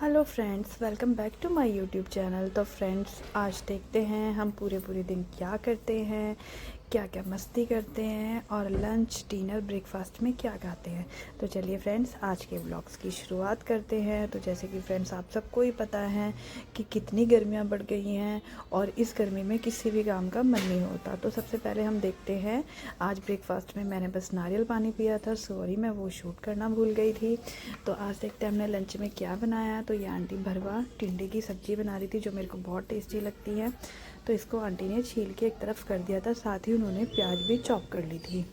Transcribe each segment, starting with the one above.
Hello friends, welcome back to my YouTube channel. तो friends, आज देखते हैं हम पूरे पूरे दिन क्या करते हैं, क्या क्या मस्ती करते हैं और लंच डिनर ब्रेकफास्ट में क्या खाते हैं। तो चलिए फ्रेंड्स, आज के व्लॉग्स की शुरुआत करते हैं। तो जैसे कि फ्रेंड्स, आप सबको ही पता है कि कितनी गर्मियां बढ़ गई हैं और इस गर्मी में किसी भी काम का मन नहीं होता। तो सबसे पहले हम देखते हैं, आज ब्रेकफास्ट में मैंने बस नारियल पानी पिया था। सॉरी, मैं वो शूट करना भूल गई थी। तो आज देखते हैं हमने लंच में क्या बनाया। तो ये आंटी भरवा टिंडे की सब्ज़ी बना रही थी, जो मेरे को बहुत टेस्टी लगती है। तो इसको आंटी ने छील के एक तरफ कर दिया था, साथ ही उन्होंने प्याज भी चॉप कर ली थी।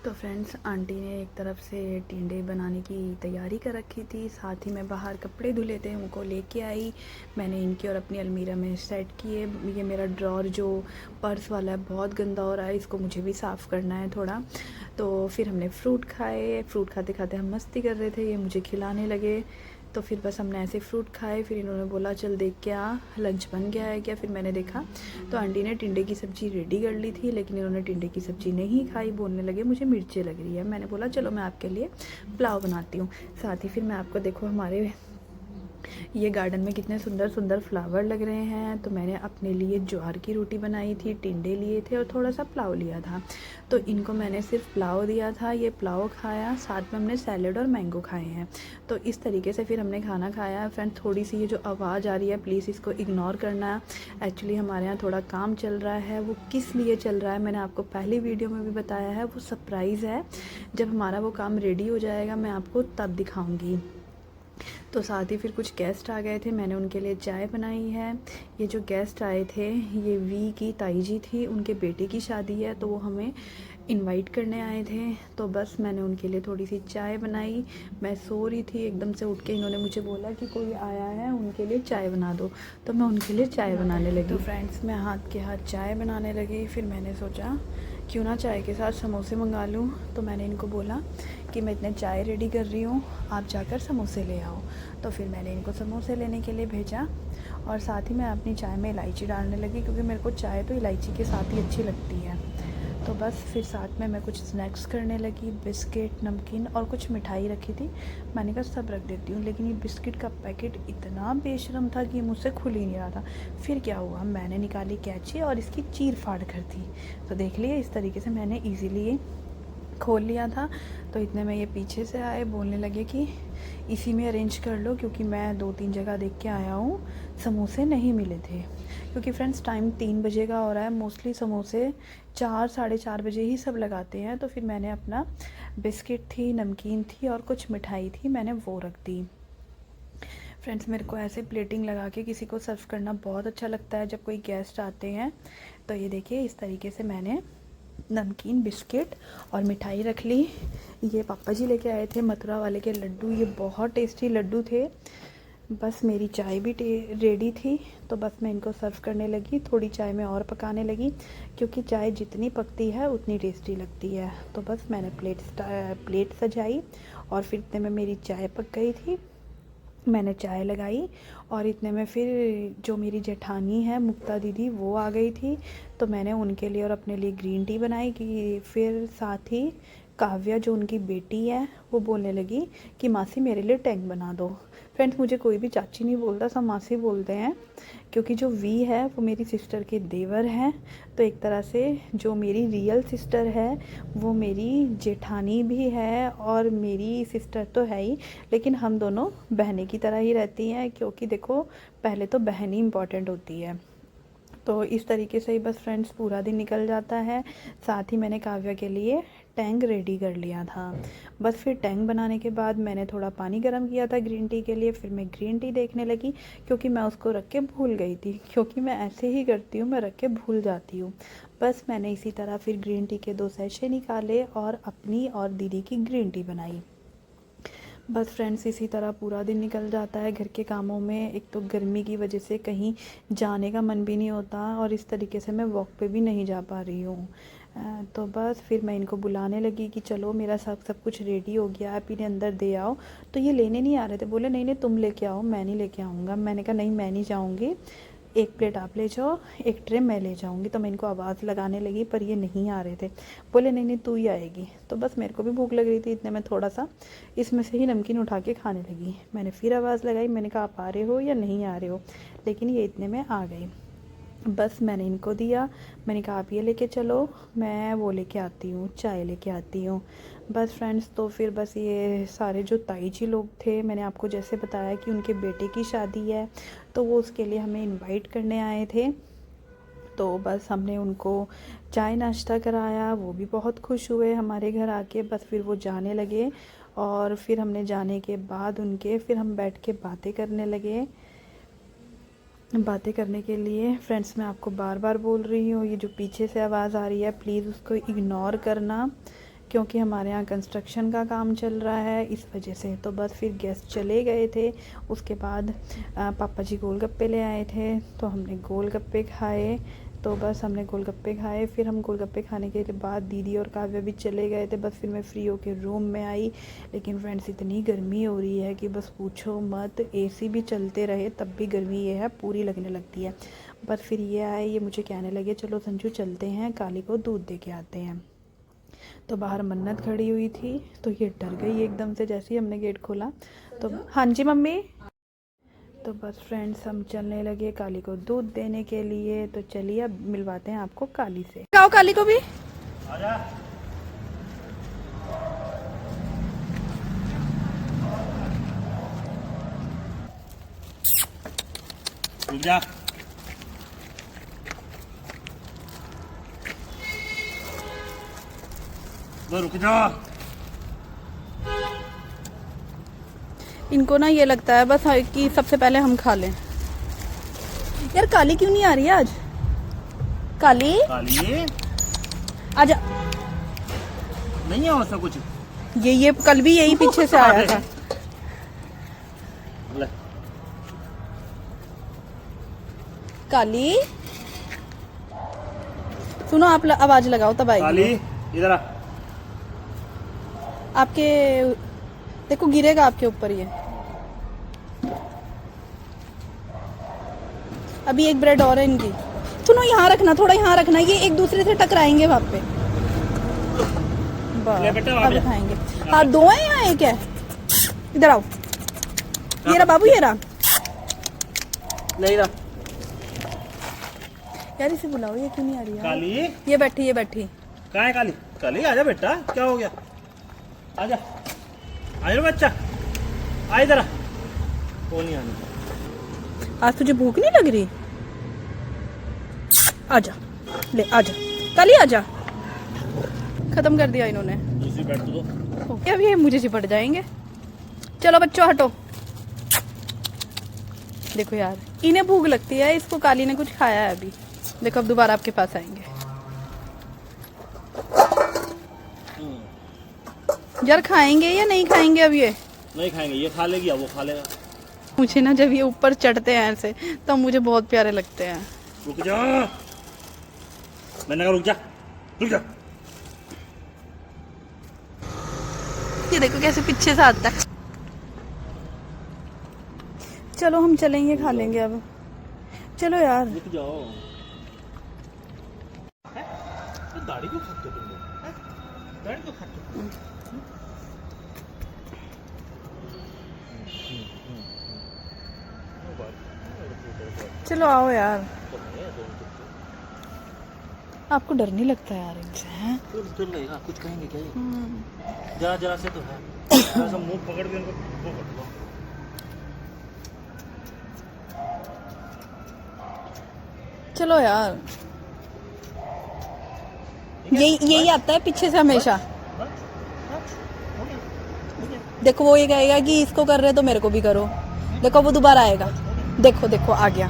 तो फ्रेंड्स, आंटी ने एक तरफ से टिंडे बनाने की तैयारी कर रखी थी, साथ ही मैं बाहर कपड़े धुले थे उनको लेके आई। मैंने इनकी और अपनी अलमीरा में सेट किए। ये मेरा ड्रॉर जो पर्स वाला है बहुत गंदा हो रहा है, इसको मुझे भी साफ़ करना है थोड़ा। तो फिर हमने फ्रूट खाए। फ्रूट खाते खाते हम मस्ती कर रहे थे, ये मुझे खिलाने लगे। तो फिर बस हमने ऐसे फ्रूट खाए। फिर इन्होंने बोला चल देख क्या लंच बन गया है क्या। फिर मैंने देखा तो आंटी ने टिंडे की सब्ज़ी रेडी कर ली थी, लेकिन इन्होंने टिंडे की सब्ज़ी नहीं खाई। बोलने लगे मुझे मिर्चें लग रही है। मैंने बोला चलो मैं आपके लिए पुलाव बनाती हूँ। साथ ही फिर मैं आपको, देखो हमारे ये गार्डन में कितने सुंदर सुंदर फ्लावर लग रहे हैं। तो मैंने अपने लिए ज्वार की रोटी बनाई थी, टिंडे लिए थे और थोड़ा सा पुलाव लिया था। तो इनको मैंने सिर्फ पुलाव दिया था, ये पुलाव खाया, साथ में हमने सैलेड और मैंगो खाए हैं। तो इस तरीके से फिर हमने खाना खाया। फ्रेंड, थोड़ी सी ये जो आवाज़ आ रही है प्लीज़ इसको इग्नोर करना। एक्चुअली हमारे यहाँ थोड़ा काम चल रहा है। वो किस लिए चल रहा है मैंने आपको पहली वीडियो में भी बताया है, वो सरप्राइज़ है। जब हमारा वो काम रेडी हो जाएगा मैं आपको तब दिखाऊँगी। तो साथ ही फिर कुछ गेस्ट आ गए थे, मैंने उनके लिए चाय बनाई है। ये जो गेस्ट आए थे ये वी की ताई जी थी, उनके बेटे की शादी है, तो वो हमें इनवाइट करने आए थे। तो बस मैंने उनके लिए थोड़ी सी चाय बनाई। मैं सो रही थी, एकदम से उठ के इन्होंने मुझे बोला कि कोई आया है उनके लिए चाय बना दो। तो मैं उनके लिए चाय बनाने लगी। तो फ्रेंड्स, मैं हाथ के हाथ चाय बनाने लगी। फिर मैंने सोचा क्यों ना चाय के साथ समोसे मंगा लूँ। तो मैंने इनको बोला कि मैं इतने चाय रेडी कर रही हूँ, आप जाकर समोसे ले आओ। तो फिर मैंने इनको समोसे लेने के लिए भेजा और साथ ही मैं अपनी चाय में इलायची डालने लगी, क्योंकि मेरे को चाय तो इलायची के साथ ही अच्छी लगती है। तो बस फिर साथ में मैं कुछ स्नैक्स करने लगी, बिस्किट, नमकीन और कुछ मिठाई रखी थी। मैंने कहा सब रख देती हूँ, लेकिन ये बिस्किट का पैकेट इतना बेशर्म था कि ये मुझसे खुल ही नहीं रहा था। फिर क्या हुआ, मैंने निकाली कैंची और इसकी चीर फाड़ कर दी। तो देख लिए, इस तरीके से मैंने ईज़िली खोल लिया था। तो इतने में ये पीछे से आए, बोलने लगे कि इसी में अरेंज कर लो, क्योंकि मैं 2-3 जगह देख के आया हूँ, समोसे नहीं मिले थे। क्योंकि फ्रेंड्स टाइम 3 बजे का हो रहा है, मोस्टली समोसे 4 साढ़े 4 बजे ही सब लगाते हैं। तो फिर मैंने अपना बिस्किट थी, नमकीन थी और कुछ मिठाई थी, मैंने वो रख दी। फ्रेंड्स, मेरे को ऐसे प्लेटिंग लगा के किसी को सर्व करना बहुत अच्छा लगता है जब कोई गेस्ट आते हैं। तो ये देखिए, इस तरीके से मैंने नमकीन, बिस्किट और मिठाई रख ली। ये पापा जी लेके आए थे मथुरा वाले के लड्डू, ये बहुत टेस्टी लड्डू थे। बस मेरी चाय भी रेडी थी, तो बस मैं इनको सर्व करने लगी। थोड़ी चाय में और पकाने लगी, क्योंकि चाय जितनी पकती है उतनी टेस्टी लगती है। तो बस मैंने प्लेट सजाई और फिर इतने में मेरी चाय पक गई थी। मैंने चाय लगाई और इतने में फिर जो मेरी जेठानी है मुक्ता दीदी, वो आ गई थी। तो मैंने उनके लिए और अपने लिए ग्रीन टी बनाई। कि फिर साथ ही काव्या जो उनकी बेटी है वो बोलने लगी कि मासी मेरे लिए टैंक बना दो। फ्रेंड्स, मुझे कोई भी चाची नहीं बोलता, सब मासी बोलते हैं, क्योंकि जो वी है वो मेरी सिस्टर के देवर हैं। तो एक तरह से जो मेरी रियल सिस्टर है वो मेरी जेठानी भी है और मेरी सिस्टर तो है ही, लेकिन हम दोनों बहनें की तरह ही रहती हैं, क्योंकि देखो पहले तो बहन ही इम्पॉर्टेंट होती है। तो इस तरीके से ही बस फ्रेंड्स पूरा दिन निकल जाता है। साथ ही मैंने काव्या के लिए टैंक रेडी कर लिया था। बस फिर टैंक बनाने के बाद मैंने थोड़ा पानी गर्म किया था ग्रीन टी के लिए। फिर मैं ग्रीन टी देखने लगी, क्योंकि मैं उसको रख के भूल गई थी, क्योंकि मैं ऐसे ही करती हूँ, मैं रख के भूल जाती हूँ। बस मैंने इसी तरह फिर ग्रीन टी के 2 सैशे निकाले और अपनी और दीदी की ग्रीन टी बनाई। बस फ्रेंड्स, इसी तरह पूरा दिन निकल जाता है घर के कामों में। एक तो गर्मी की वजह से कहीं जाने का मन भी नहीं होता और इस तरीके से मैं वॉक पे भी नहीं जा पा रही हूँ। तो बस फिर मैं इनको बुलाने लगी कि चलो मेरा सब कुछ रेडी हो गया है, आप इन्हें अंदर दे आओ। तो ये लेने नहीं आ रहे थे, बोले नहीं नहीं तुम लेके आओ, मैं नहीं लेके आऊँगा। मैंने कहा नहीं, मैं नहीं जाऊँगी, एक प्लेट आप ले जाओ, एक ट्रे मैं ले जाऊंगी। तो मैं इनको आवाज़ लगाने लगी पर ये नहीं आ रहे थे। बोले नहीं नहीं तू ही आएगी। तो बस मेरे को भी भूख लग रही थी, इतने में थोड़ा सा इसमें से ही नमकीन उठा के खाने लगी। मैंने फिर आवाज़ लगाई, मैंने कहा आप आ रहे हो या नहीं आ रहे हो, लेकिन ये इतने में आ गई। बस मैंने इनको दिया, मैंने कहा आप ये लेके चलो, मैं वो लेके आती हूँ, चाय लेके आती हूँ। बस फ्रेंड्स, तो फिर बस ये सारे जो ताई जी लोग थे, मैंने आपको जैसे बताया कि उनके बेटे की शादी है, तो वो उसके लिए हमें इनवाइट करने आए थे। तो बस हमने उनको चाय नाश्ता कराया, वो भी बहुत खुश हुए हमारे घर आके। बस फिर वो जाने लगे और फिर हमने जाने के बाद उनके फिर हम बैठ के बातें करने लगे। बातें करने के लिए फ्रेंड्स, मैं आपको बार बार बोल रही हूँ, ये जो पीछे से आवाज़ आ रही है प्लीज़ उसको इग्नोर करना, क्योंकि हमारे यहाँ कंस्ट्रक्शन का काम चल रहा है इस वजह से। तो बस फिर गेस्ट चले गए थे। उसके बाद पापा जी गोलगप्पे ले आए थे, तो हमने गोलगप्पे खाए। तो बस हमने गोलगप्पे खाए, फिर हम गोलगप्पे खाने के बाद दीदी और काव्या भी चले गए थे। बस फिर मैं फ्री होकर रूम में आई। लेकिन फ्रेंड्स, इतनी गर्मी हो रही है कि बस पूछो मत, एसी भी चलते रहे तब भी गर्मी ये है पूरी लगने लगती है। बस फिर ये आए, ये मुझे कहने लगे चलो संजू चलते हैं, काली को दूध दे के आते हैं। तो बाहर मन्नत खड़ी हुई थी, तो ये डर गई एकदम से जैसे ही हमने गेट खोला। तो हाँ जी मम्मी। तो बस फ्रेंड्स, हम चलने लगे काली को दूध देने के लिए। तो चलिए अब मिलवाते हैं आपको काली से। आओ काली को भी। आजा। रुक जा। रुक जा। इनको ना ये लगता है बस कि सबसे पहले हम खा लें। यार काली क्यों नहीं आ रही है आज? काली काली आजा। नहीं है उसमें कुछ। ये कल भी यही पीछे से आया था। ले। काली सुनो, आप आवाज लगाओ तब आएगी। काली इधर आ। आपके देखो गिरेगा आपके ऊपर ये। अभी एक ब्रेड और है इनकी। सुनो, यहाँ रखना, थोड़ा यहाँ रखना, ये एक दूसरे से टकराएंगे वहां पे। ले बेटा, अब खाएंगे। हाँ, दो है यहाँ, एक है। इधर आओ। ये रहा बाबू, ये रहा। नहीं रहा। यार इसे बुलाओ, ये क्यों नहीं आ रही है? काली ये बैठी, ये बैठी। कहाँ है काली? काली आजा बेटा, क्या हो गया? आजा आजा बच्चा, आ इधर आ। कौन नहीं आने? आज तुझे भूख नहीं लग रही? आजा, ले आजा काली, आजा। खत्म कर दिया इन्होंने। दूसरी बैठ तो ओके, अब ये मुझे चिपट जाएंगे। चलो बच्चों हटो। देखो यार, इन्हें भूख लगती है, इसको काली ने कुछ खाया है अभी। देखो अब दोबारा आपके पास आएंगे। यार खाएंगे या नहीं खाएंगे अब? ये नहीं खाएंगे, ये खा लेगी, अब वो खा लेगा। मुझे ना जब ये ऊपर चढ़ते हैं ऐसे, तब मुझे बहुत प्यारे लगते हैं। रुक जा, मैंने कहा रुक जा, रुक जा। ये देखो कैसे पीछे से आता है। चलो हम चलेंगे, खा लेंगे अब। चलो यार। रुक जाओ। दाढ़ी क्यों खाते हो तुम लोग? दाढ़ी क्यों खाते हो? चलो आओ यार। आपको डर नहीं लगता यार इनसे? हैं? डर लगेगा, कुछ कहेंगे क्या ये? जरा जरा से तो है। ऐसा मुंह पकड़ के इनको वो कर दो। चलो यार। यही आता है पीछे से हमेशा। देखो वो ये कहेगा कि इसको कर रहे तो मेरे को भी करो। देखो वो दोबारा आएगा। देखो देखो आ गया।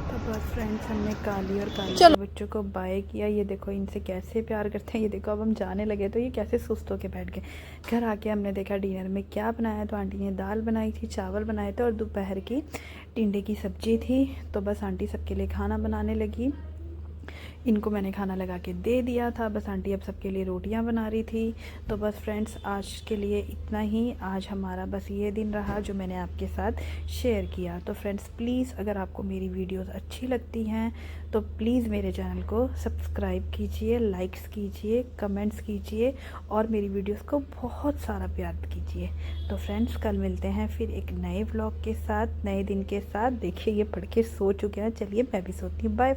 तो बस फ्रेंड्स, हमने काली और काली के बच्चों को बाय किया। ये देखो इनसे कैसे प्यार करते हैं। ये देखो अब हम जाने लगे तो ये कैसे सुस्त होके बैठ गए। घर आके हमने देखा डिनर में क्या बनाया। तो आंटी ने दाल बनाई थी, चावल बनाए थे और दोपहर की टिंडे की सब्जी थी। तो बस आंटी सबके लिए खाना बनाने लगी। इनको मैंने खाना लगा के दे दिया था, बस आंटी अब सबके लिए रोटियां बना रही थी। तो बस फ्रेंड्स आज के लिए इतना ही। आज हमारा बस ये दिन रहा जो मैंने आपके साथ शेयर किया। तो फ्रेंड्स प्लीज़ अगर आपको मेरी वीडियोस अच्छी लगती हैं तो प्लीज़ मेरे चैनल को सब्सक्राइब कीजिए, लाइक्स कीजिए, कमेंट्स कीजिए और मेरी वीडियोस को बहुत सारा प्यार कीजिए। तो फ्रेंड्स कल मिलते हैं फिर एक नए व्लॉग के साथ, नए दिन के साथ। देखिए ये पढ़ के सो चुके हैं, चलिए मैं भी सोती हूँ। बाय।